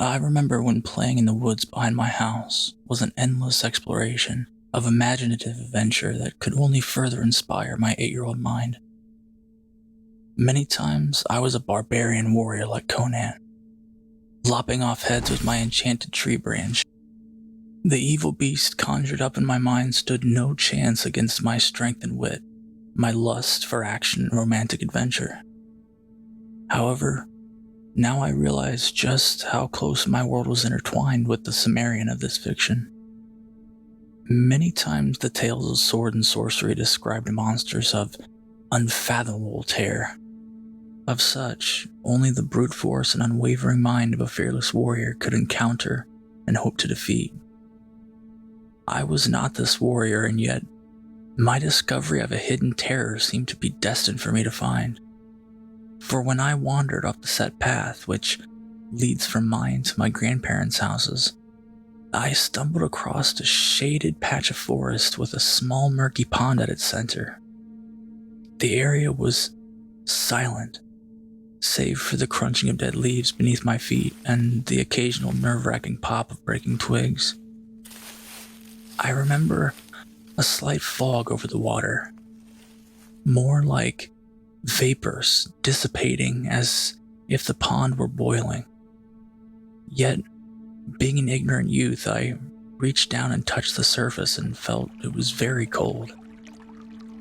I remember when playing in the woods behind my house was an endless exploration of imaginative adventure that could only further inspire my 8-year-old mind. Many times I was a barbarian warrior like Conan, lopping off heads with my enchanted tree branch. The evil beast conjured up in my mind stood no chance against my strength and wit, my lust for action and romantic adventure. However, now I realize just how close my world was intertwined with the Sumerian of this fiction. Many times the tales of sword and sorcery described monsters of unfathomable terror. Of such, only the brute force and unwavering mind of a fearless warrior could encounter and hope to defeat. I was not this warrior, and yet my discovery of a hidden terror seemed to be destined for me to find. For when I wandered up the set path, which leads from mine to my grandparents' houses, I stumbled across a shaded patch of forest with a small murky pond at its center. The area was silent, save for the crunching of dead leaves beneath my feet and the occasional nerve-wracking pop of breaking twigs. I remember a slight fog over the water, more like vapors dissipating as if the pond were boiling. Yet, being an ignorant youth, I reached down and touched the surface and felt it was very cold.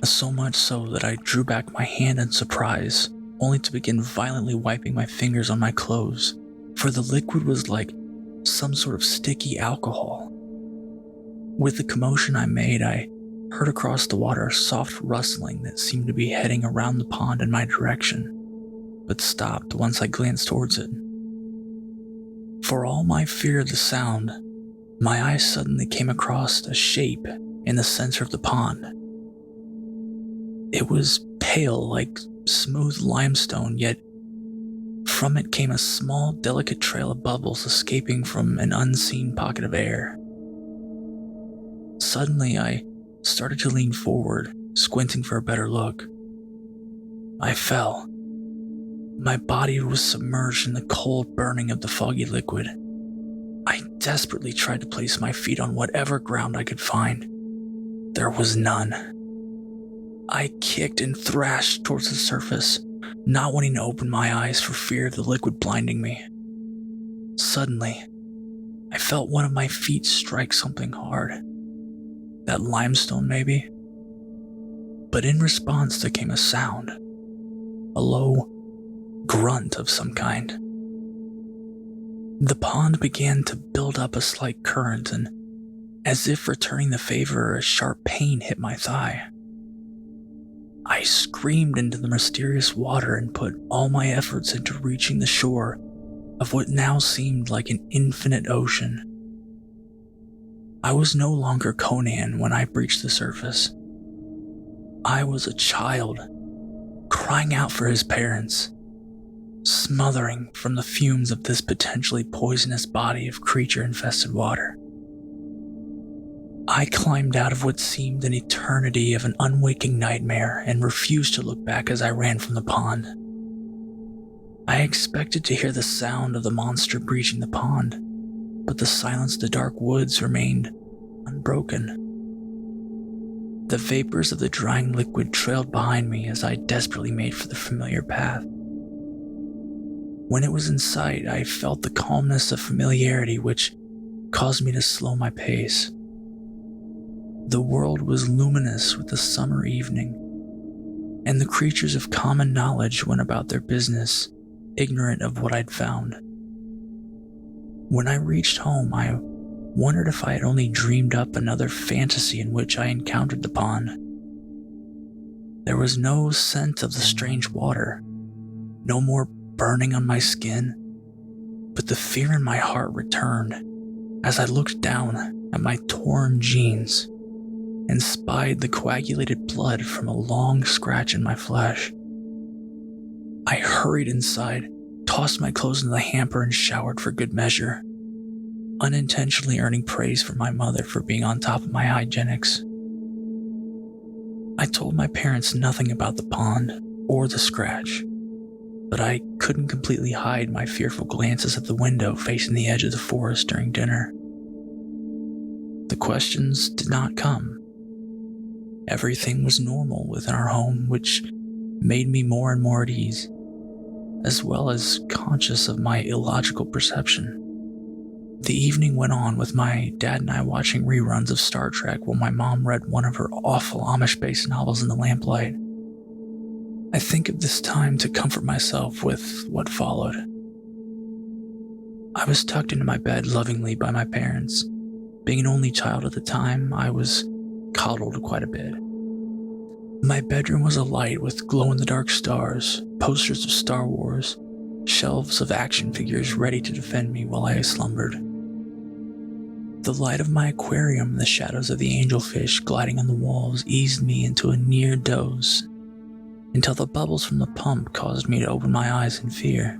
So much so that I drew back my hand in surprise, only to begin violently wiping my fingers on my clothes, for the liquid was like some sort of sticky alcohol. With the commotion I made, I heard across the water a soft rustling that seemed to be heading around the pond in my direction, but stopped once I glanced towards it. For all my fear of the sound, my eyes suddenly came across a shape in the center of the pond. It was pale like smooth limestone, yet from it came a small, delicate trail of bubbles escaping from an unseen pocket of air. Suddenly, I started to lean forward, squinting for a better look. I fell. My body was submerged in the cold burning of the foggy liquid. I desperately tried to place my feet on whatever ground I could find. There was none. I kicked and thrashed towards the surface, not wanting to open my eyes for fear of the liquid blinding me. Suddenly, I felt one of my feet strike something hard. That limestone, maybe? But in response, there came a sound. A low grunt of some kind. The pond began to build up a slight current, and as if returning the favor, a sharp pain hit my thigh. I screamed into the mysterious water and put all my efforts into reaching the shore of what now seemed like an infinite ocean. I was no longer Conan when I breached the surface. I was a child, crying out for his parents, smothering from the fumes of this potentially poisonous body of creature-infested water. I climbed out of what seemed an eternity of an unwaking nightmare and refused to look back as I ran from the pond. I expected to hear the sound of the monster breaching the pond, but the silence of the dark woods remained unbroken. The vapors of the drying liquid trailed behind me as I desperately made for the familiar path. When it was in sight, I felt the calmness of familiarity which caused me to slow my pace. The world was luminous with the summer evening, and the creatures of common knowledge went about their business, ignorant of what I'd found. When I reached home, I wondered if I had only dreamed up another fantasy in which I encountered the pond. There was no scent of the strange water, no more burning on my skin, but the fear in my heart returned as I looked down at my torn jeans and spied the coagulated blood from a long scratch in my flesh. I hurried inside, tossed my clothes into the hamper, and showered for good measure, unintentionally earning praise from my mother for being on top of my hygienics. I told my parents nothing about the pond or the scratch. but I couldn't completely hide my fearful glances at the window facing the edge of the forest during dinner. The questions did not come. Everything was normal within our home, which made me more and more at ease, as well as conscious of my illogical perception. The evening went on with my dad and I watching reruns of Star Trek while my mom read one of her awful Amish-based novels in the lamplight. I think of this time to comfort myself with what followed. I was tucked into my bed lovingly by my parents. Being an only child at the time, I was coddled quite a bit. My bedroom was alight with glow-in-the-dark stars, posters of Star Wars, shelves of action figures ready to defend me while I slumbered. The light of my aquarium and the shadows of the angelfish gliding on the walls eased me into a near doze, until the bubbles from the pump caused me to open my eyes in fear.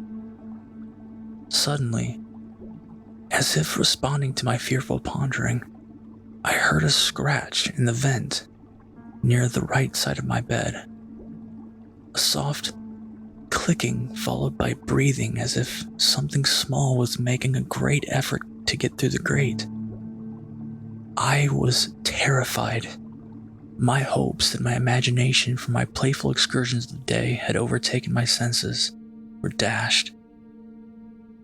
Suddenly, as if responding to my fearful pondering, I heard a scratch in the vent near the right side of my bed. A soft clicking followed by breathing as if something small was making a great effort to get through the grate. I was terrified. My hopes that my imagination from my playful excursions of the day had overtaken my senses were dashed.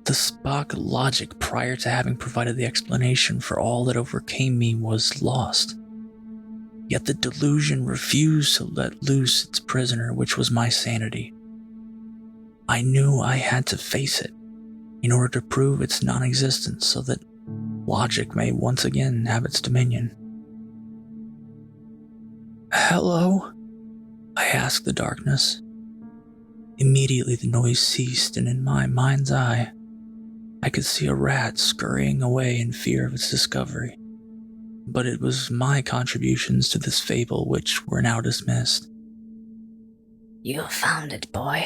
The Spock logic prior to having provided the explanation for all that overcame me was lost. Yet the delusion refused to let loose its prisoner, which was my sanity. I knew I had to face it in order to prove its non-existence so that logic may once again have its dominion. "Hello?" I asked the darkness. Immediately the noise ceased, and in my mind's eye, I could see a rat scurrying away in fear of its discovery. But it was my contributions to this fable which were now dismissed. "You found it, boy,"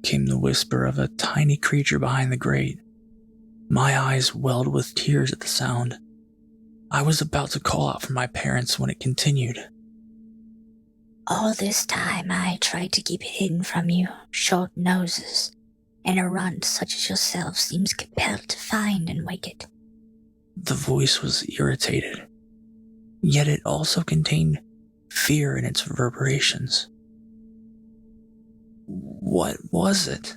came the whisper of a tiny creature behind the grate. My eyes welled with tears at the sound. I was about to call out for my parents when it continued. "All this time I tried to keep it hidden from you, short noses, and a runt such as yourself seems compelled to find and wake it." The voice was irritated, yet it also contained fear in its reverberations. "What was it?"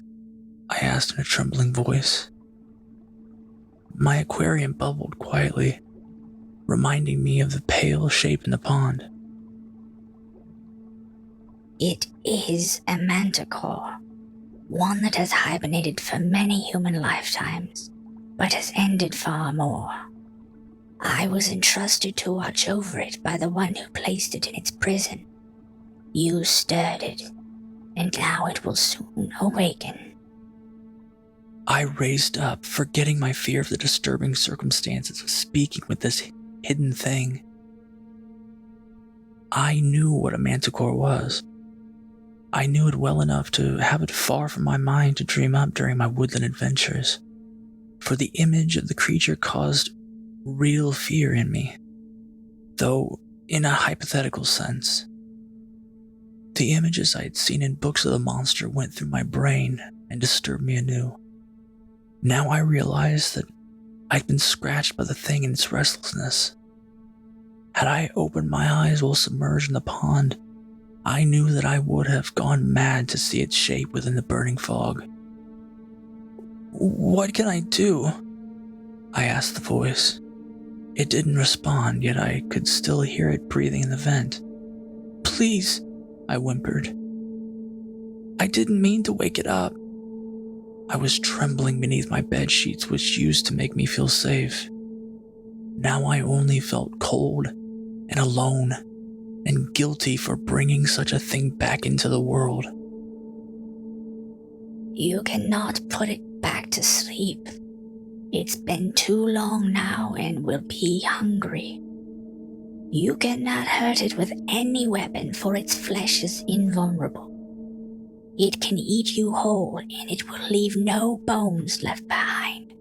I asked in a trembling voice. My aquarium bubbled quietly, reminding me of the pale shape in the pond. "It is a manticore, one that has hibernated for many human lifetimes, but has ended far more. I was entrusted to watch over it by the one who placed it in its prison. You stirred it, and now it will soon awaken." I raised up, forgetting my fear of the disturbing circumstances of speaking with this hidden thing. I knew what a manticore was. I knew it well enough to have it far from my mind to dream up during my woodland adventures, for the image of the creature caused real fear in me, though in a hypothetical sense. The images I had seen in books of the monster went through my brain and disturbed me anew. Now I realized that I'd been scratched by the thing in its restlessness. Had I opened my eyes while submerged in the pond, I knew that I would have gone mad to see its shape within the burning fog. "What can I do?" I asked the voice. It didn't respond, yet I could still hear it breathing in the vent. "Please," I whimpered. "I didn't mean to wake it up." I was trembling beneath my bed sheets, which used to make me feel safe. Now I only felt cold and alone and guilty for bringing such a thing back into the world. "You cannot put it back to sleep. It's been too long now and will be hungry. You cannot hurt it with any weapon, for its flesh is invulnerable. It can eat you whole, and it will leave no bones left behind.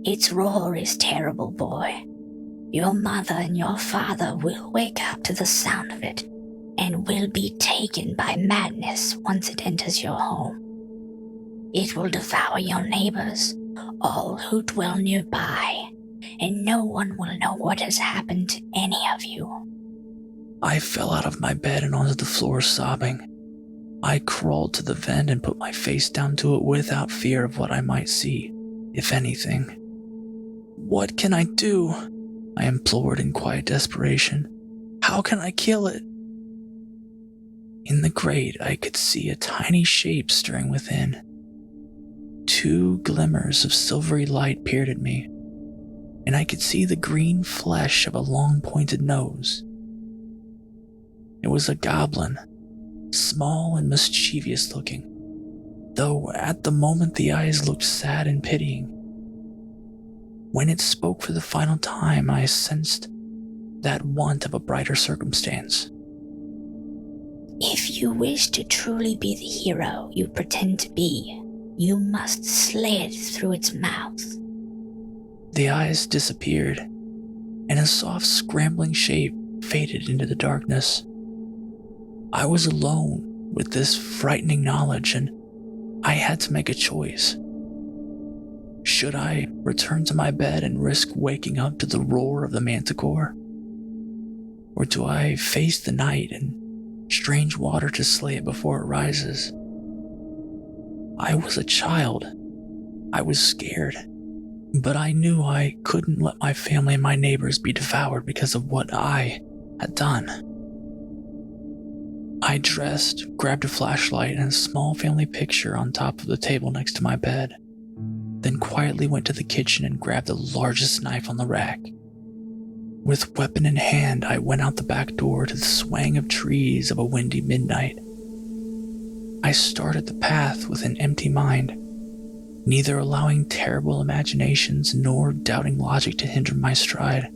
Its roar is terrible, boy. Your mother and your father will wake up to the sound of it, and will be taken by madness once it enters your home. It will devour your neighbors, all who dwell nearby, and no one will know what has happened to any of you. I fell out of my bed and onto the floor sobbing. I crawled to the vent and put my face down to it without fear of what I might see, if anything. "What can I do?" I implored in quiet desperation. "How can I kill it?" In the grate, I could see a tiny shape stirring within. 2 glimmers of silvery light peered at me, and I could see the green flesh of a long pointed nose. It was a goblin, small and mischievous looking, though at the moment the eyes looked sad and pitying. When it spoke for the final time, I sensed that want of a brighter circumstance. If you wish to truly be the hero you pretend to be, you must slay it through its mouth. The eyes disappeared, and a soft scrambling shape faded into the darkness. I was alone with this frightening knowledge, and I had to make a choice. Should I return to my bed and risk waking up to the roar of the manticore? Or do I face the night and strange water to slay it before it rises? I was a child. I was scared, but I knew I couldn't let my family and my neighbors be devoured because of what I had done. I dressed, grabbed a flashlight and a small family picture on top of the table next to my bed, then quietly went to the kitchen and grabbed the largest knife on the rack. With weapon in hand, I went out the back door to the swaying of trees of a windy midnight. I started the path with an empty mind, neither allowing terrible imaginations nor doubting logic to hinder my stride.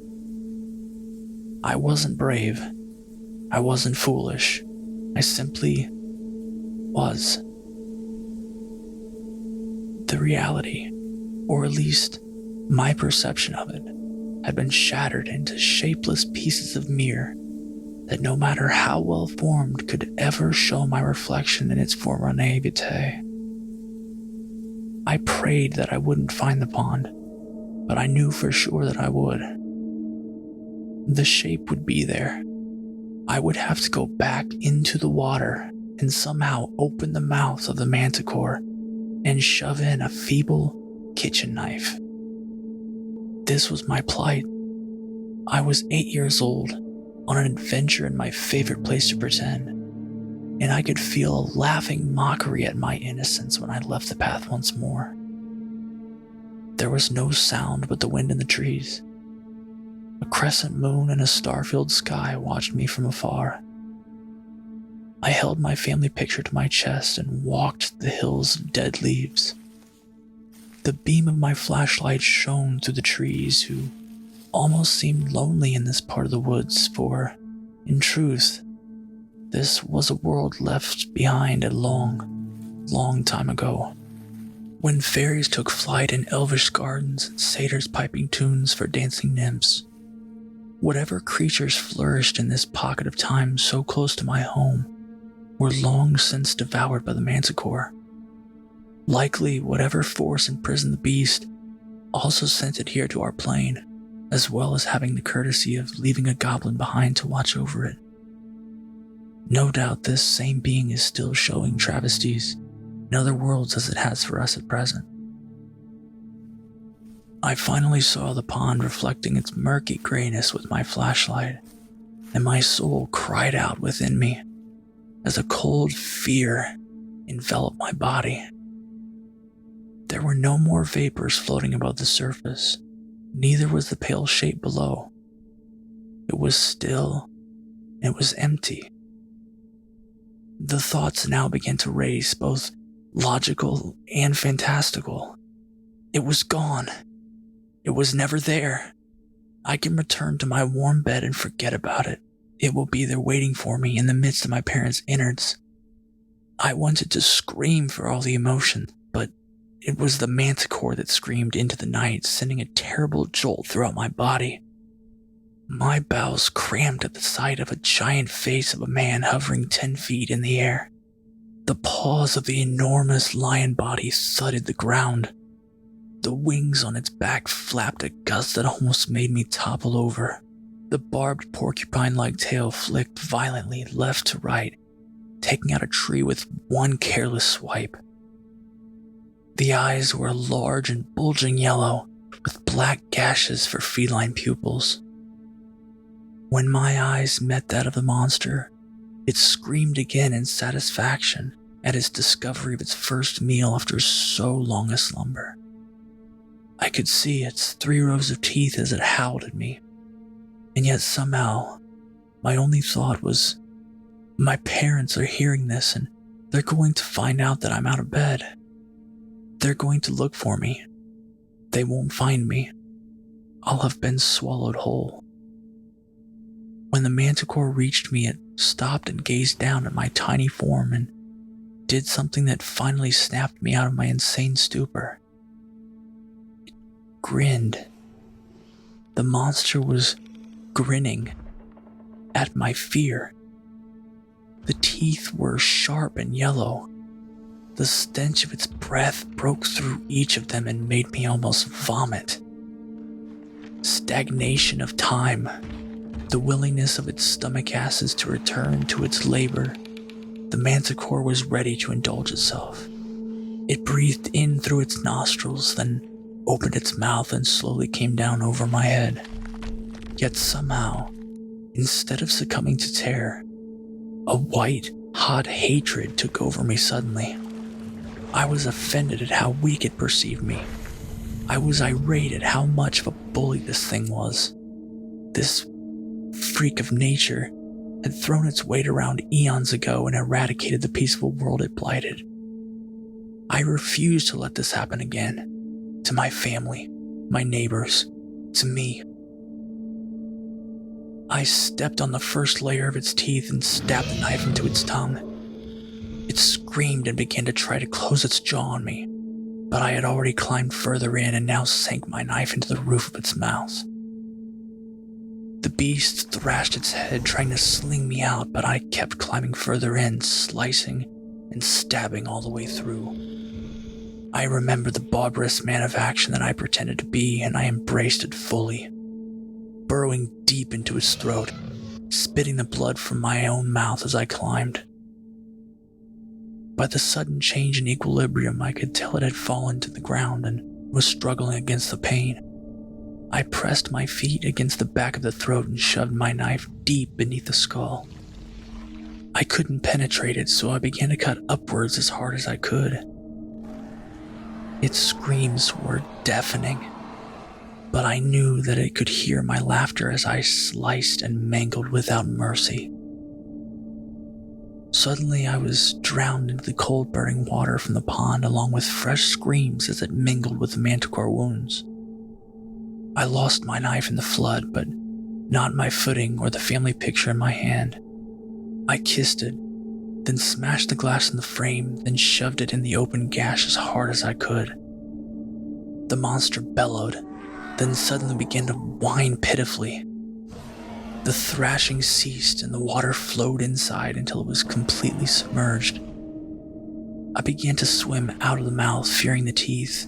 I wasn't brave. I wasn't foolish. I simply was. The reality, or at least my perception of it, had been shattered into shapeless pieces of mirror that no matter how well formed could ever show my reflection in its former naivete. I prayed that I wouldn't find the pond, but I knew for sure that I would. The shape would be there. I would have to go back into the water and somehow open the mouth of the manticore and shove in a feeble kitchen knife. This was my plight. I was 8 years old, on an adventure in my favorite place to pretend, and I could feel a laughing mockery at my innocence when I left the path once more. There was no sound but the wind in the trees. A crescent moon and a star-filled sky watched me from afar. I held my family picture to my chest and walked the hills of dead leaves. The beam of my flashlight shone through the trees, who almost seemed lonely in this part of the woods, for, in truth, this was a world left behind a long, long time ago, when fairies took flight in elvish gardens and satyrs piping tunes for dancing nymphs. Whatever creatures flourished in this pocket of time so close to my home were long since devoured by the manticore. Likely, whatever force imprisoned the beast also sent it here to our plane, as well as having the courtesy of leaving a goblin behind to watch over it. No doubt this same being is still showing travesties in other worlds as it has for us at present. I finally saw the pond reflecting its murky grayness with my flashlight, and my soul cried out within me as a cold fear enveloped my body. There were no more vapors floating above the surface, neither was the pale shape below. It was still, it was empty. The thoughts now began to race, both logical and fantastical. It was gone. It was never there. I can return to my warm bed and forget about it. It will be there waiting for me in the midst of my parents' innards. I wanted to scream for all the emotion, but it was the manticore that screamed into the night, sending a terrible jolt throughout my body. My bowels cramped at the sight of a giant face of a man hovering 10 feet in the air. The paws of the enormous lion body thudded the ground. The wings on its back flapped a gust that almost made me topple over. The barbed porcupine-like tail flicked violently left to right, taking out a tree with one careless swipe. The eyes were a large and bulging yellow, with black gashes for feline pupils. When my eyes met that of the monster, it screamed again in satisfaction at its discovery of its first meal after so long a slumber. I could see its 3 rows of teeth as it howled at me, and yet somehow my only thought was, my parents are hearing this and they're going to find out that I'm out of bed. They're going to look for me. They won't find me. I'll have been swallowed whole. When the manticore reached me, it stopped and gazed down at my tiny form and did something that finally snapped me out of my insane stupor. It grinned. The monster was grinning at my fear. The teeth were sharp and yellow. The stench of its breath broke through each of them and made me almost vomit. Stagnation of time, the willingness of its stomach acids to return to its labor. The manticore was ready to indulge itself. It breathed in through its nostrils, then opened its mouth and slowly came down over my head. Yet somehow, instead of succumbing to terror, a white, hot hatred took over me suddenly. I was offended at how weak it perceived me. I was irate at how much of a bully this thing was. This freak of nature had thrown its weight around eons ago and eradicated the peaceful world it blighted. I refused to let this happen again. To my family, my neighbors, to me. I stepped on the first layer of its teeth and stabbed the knife into its tongue. It screamed and began to try to close its jaw on me, but I had already climbed further in and now sank my knife into the roof of its mouth. The beast thrashed its head, trying to sling me out, but I kept climbing further in, slicing and stabbing all the way through. I remembered the barbarous man of action that I pretended to be, and I embraced it fully, burrowing deep into its throat, spitting the blood from my own mouth as I climbed. By the sudden change in equilibrium, I could tell it had fallen to the ground and was struggling against the pain. I pressed my feet against the back of the throat and shoved my knife deep beneath the skull. I couldn't penetrate it, so I began to cut upwards as hard as I could. Its screams were deafening, but I knew that it could hear my laughter as I sliced and mangled without mercy. Suddenly, I was drowned into the cold burning water from the pond along with fresh screams as it mingled with the manticore wounds. I lost my knife in the flood, but not my footing or the family picture in my hand. I kissed it, then smashed the glass in the frame, then shoved it in the open gash as hard as I could. The monster bellowed, then suddenly began to whine pitifully. The thrashing ceased and the water flowed inside until it was completely submerged. I began to swim out of the mouth, fearing the teeth,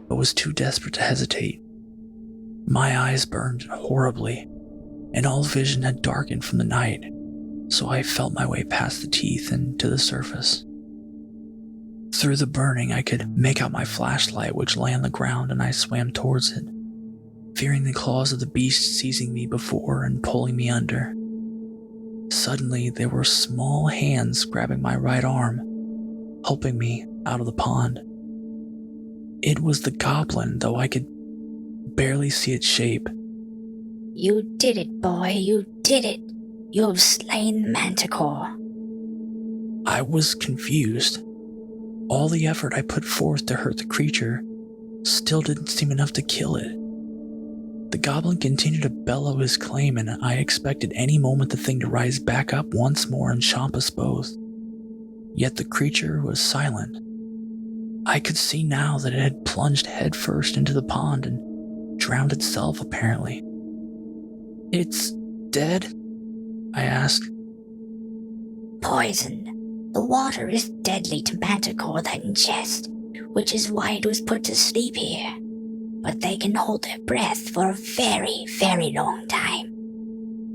but was too desperate to hesitate. My eyes burned horribly, and all vision had darkened from the night, so I felt my way past the teeth and to the surface. Through the burning, I could make out my flashlight, which lay on the ground, and I swam towards it, fearing the claws of the beast seizing me before and pulling me under. Suddenly, there were small hands grabbing my right arm, helping me out of the pond. It was the goblin, though I could barely see its shape. You did it, boy, you did it. You've slain the manticore. I was confused. All the effort I put forth to hurt the creature still didn't seem enough to kill it. The goblin continued to bellow his claim, and I expected any moment the thing to rise back up once more and chomp us both. Yet the creature was silent. I could see now that it had plunged headfirst into the pond and drowned itself, apparently. It's dead? I asked. Poison. The water is deadly to manticore that ingest, which is why it was put to sleep here. But they can hold their breath for a very, very long time.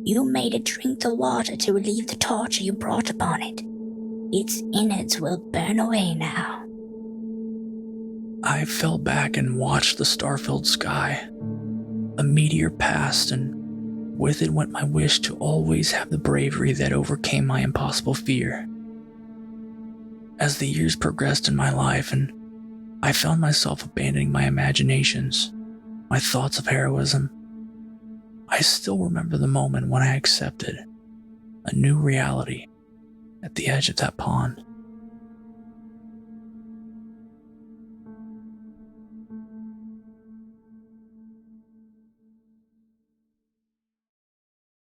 You made it drink the water to relieve the torture you brought upon it. Its innards will burn away now. I fell back and watched the star-filled sky. A meteor passed, and with it went my wish to always have the bravery that overcame my impossible fear. As the years progressed in my life, and I found myself abandoning my imaginations, my thoughts of heroism, I still remember the moment when I accepted a new reality at the edge of that pond.